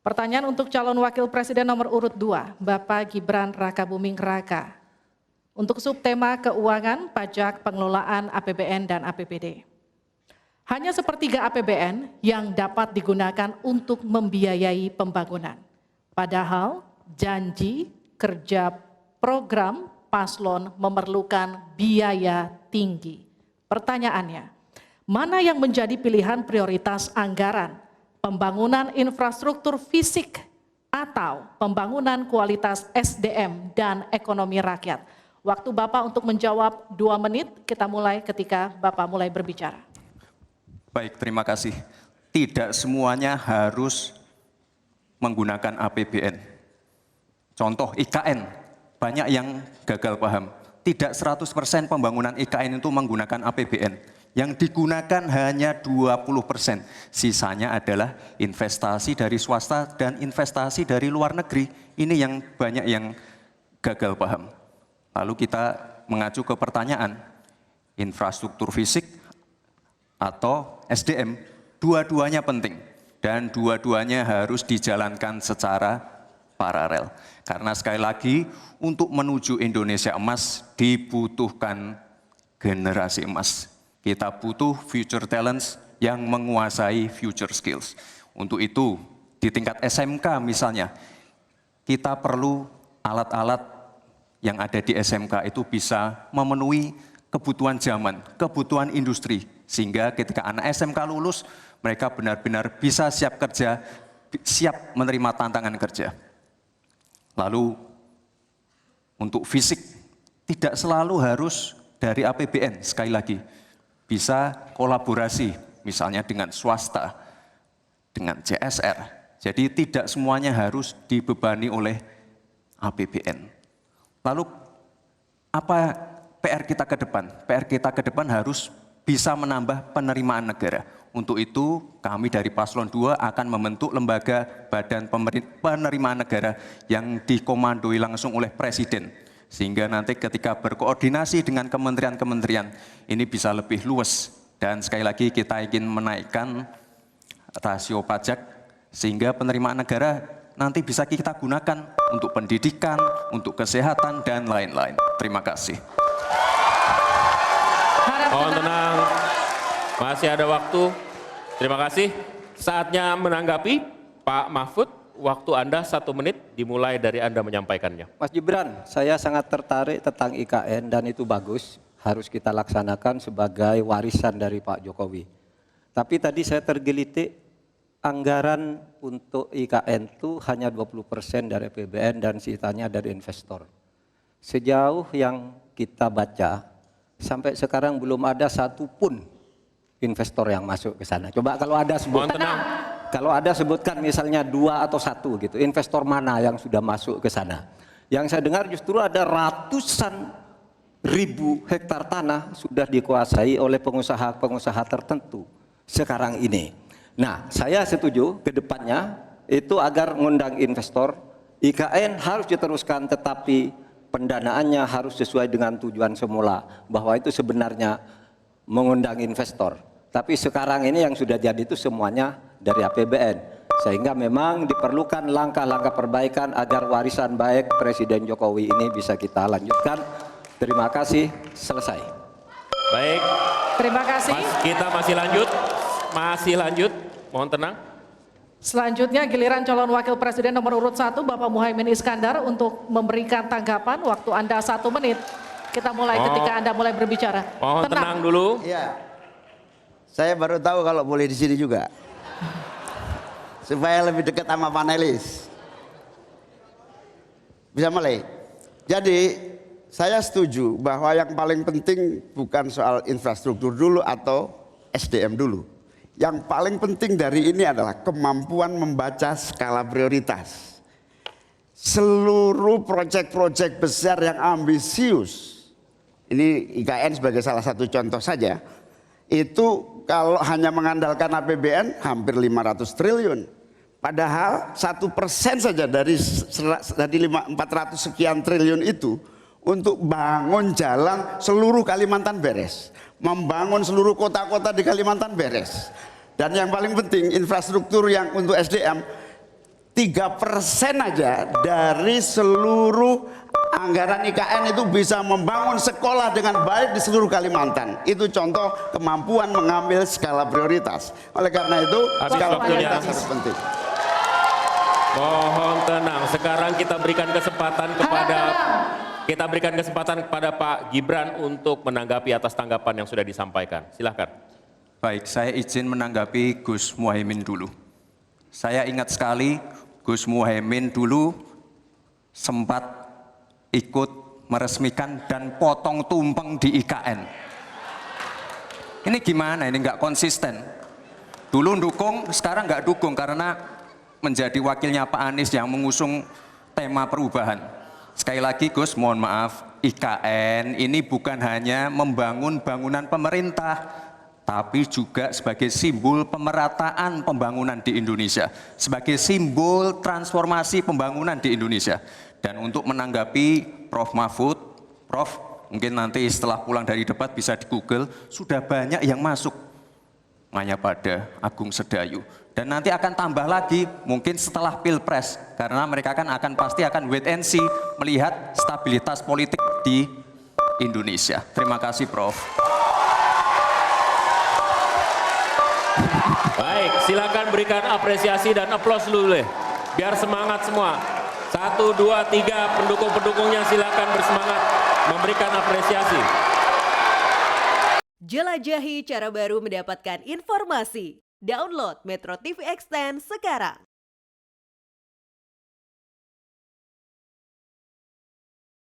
Pertanyaan untuk calon wakil presiden nomor urut 2, Bapak Gibran Rakabuming Raka. Untuk subtema keuangan, pajak, pengelolaan APBN dan APBD. Hanya sepertiga APBN yang dapat digunakan untuk membiayai pembangunan. Padahal janji kerja program paslon memerlukan biaya tinggi. Pertanyaannya, mana yang menjadi pilihan prioritas anggaran? Pembangunan infrastruktur fisik atau pembangunan kualitas SDM dan ekonomi rakyat? Waktu Bapak untuk menjawab 2 menit, kita mulai ketika Bapak mulai berbicara. Baik, terima kasih. Tidak semuanya harus menggunakan APBN. Contoh IKN, banyak yang gagal paham. Tidak 100% pembangunan IKN itu menggunakan APBN. Yang digunakan hanya 20%. Sisanya adalah investasi dari swasta dan investasi dari luar negeri. Ini yang banyak yang gagal paham. Lalu kita mengacu ke pertanyaan, infrastruktur fisik atau SDM, dua-duanya penting. Dan dua-duanya harus dijalankan secara paralel. Karena sekali lagi, untuk menuju Indonesia emas dibutuhkan generasi emas. Kita butuh future talents yang menguasai future skills. Untuk itu, di tingkat SMK misalnya, kita perlu alat-alat yang ada di SMK itu bisa memenuhi kebutuhan zaman, kebutuhan industri. Sehingga ketika anak SMK lulus, mereka benar-benar bisa siap kerja, siap menerima tantangan kerja. Lalu, untuk fisik, tidak selalu harus dari APBN, sekali lagi. Bisa kolaborasi, misalnya dengan swasta, dengan CSR. Jadi tidak semuanya harus dibebani oleh APBN. Lalu apa PR kita ke depan? PR kita ke depan harus bisa menambah penerimaan negara. Untuk itu kami dari Paslon 2 akan membentuk lembaga badan penerimaan negara yang dikomandoi langsung oleh Presiden. Sehingga nanti ketika berkoordinasi dengan kementerian-kementerian ini bisa lebih luas. Dan sekali lagi kita ingin menaikkan rasio pajak sehingga penerimaan negara nanti bisa kita gunakan untuk pendidikan, untuk kesehatan, dan lain-lain. Terima kasih. Mohon tenang, masih ada waktu. Terima kasih. Saatnya menanggapi Pak Mahfud. Waktu Anda 1 menit dimulai dari Anda menyampaikannya. Mas Gibran, saya sangat tertarik tentang IKN dan itu bagus. Harus kita laksanakan sebagai warisan dari Pak Jokowi. Tapi tadi saya tergelitik anggaran untuk IKN itu hanya 20% dari APBN dan sisanya dari investor. Sejauh yang kita baca, sampai sekarang belum ada satupun investor yang masuk ke sana. Coba kalau ada sebutkan. Kalau ada sebutkan misalnya 2 atau 1 gitu, investor mana yang sudah masuk ke sana. Yang saya dengar justru ada ratusan ribu hektar tanah sudah dikuasai oleh pengusaha-pengusaha tertentu sekarang ini. Nah, saya setuju ke depannya itu agar mengundang investor, IKN harus diteruskan tetapi pendanaannya harus sesuai dengan tujuan semula, bahwa itu sebenarnya mengundang investor. Tapi sekarang ini yang sudah jadi itu semuanya dari APBN. Sehingga memang diperlukan langkah-langkah perbaikan agar warisan baik Presiden Jokowi ini bisa kita lanjutkan. Terima kasih, selesai. Baik. Terima kasih. Kita masih lanjut. Masih lanjut. Mohon tenang. Selanjutnya giliran calon wakil presiden nomor urut 1, Bapak Muhaimin Iskandar untuk memberikan tanggapan. Waktu Anda 1 menit. Kita mulai ketika Anda mulai berbicara. Mohon tenang dulu. Iya. Saya baru tahu kalau boleh di sini juga. Supaya lebih dekat sama panelis. Bisa mulai. Jadi saya setuju bahwa yang paling penting bukan soal infrastruktur dulu atau SDM dulu. Yang paling penting dari ini adalah kemampuan membaca skala prioritas. Seluruh proyek-proyek besar yang ambisius, ini IKN sebagai salah satu contoh saja, itu kalau hanya mengandalkan APBN hampir 500 triliun. Padahal 1% saja dari 400 sekian triliun itu untuk bangun jalan seluruh Kalimantan beres. Membangun seluruh kota-kota di Kalimantan beres. Dan yang paling penting infrastruktur yang untuk SDM 3% aja dari seluruh anggaran IKN itu bisa membangun sekolah dengan baik di seluruh Kalimantan. Itu contoh kemampuan mengambil skala prioritas. Oleh karena itu, Habis skala waktunya. prioritas sangat penting. Mohon tenang. Sekarang kita berikan kesempatan kepada Pak Gibran untuk menanggapi atas tanggapan yang sudah disampaikan. Silahkan. Baik, saya izin menanggapi Gus Muhaimin dulu. Saya ingat sekali Gus Muhaimin dulu sempat ikut meresmikan dan potong tumpeng di IKN. Ini gimana? Ini nggak konsisten. Dulu dukung, sekarang nggak dukung karena menjadi wakilnya Pak Anies yang mengusung tema perubahan. Sekali lagi Gus, mohon maaf, IKN ini bukan hanya membangun bangunan pemerintah, tapi juga sebagai simbol pemerataan pembangunan di Indonesia, sebagai simbol transformasi pembangunan di Indonesia. Dan untuk menanggapi Prof. Mahfud, Prof, mungkin nanti setelah pulang dari debat bisa di Google, sudah banyak yang masuk Mayapada, Agung Sedayu. Dan nanti akan tambah lagi mungkin setelah Pilpres, karena mereka pasti akan wait and see, melihat stabilitas politik di Indonesia. Terima kasih Prof. Baik, silakan berikan apresiasi dan aplaus dulu deh. Biar semangat semua. 1, 2, 3 pendukung-pendukungnya silakan bersemangat memberikan apresiasi. Jelajahi cara baru mendapatkan informasi. Download Metro TV Extend sekarang.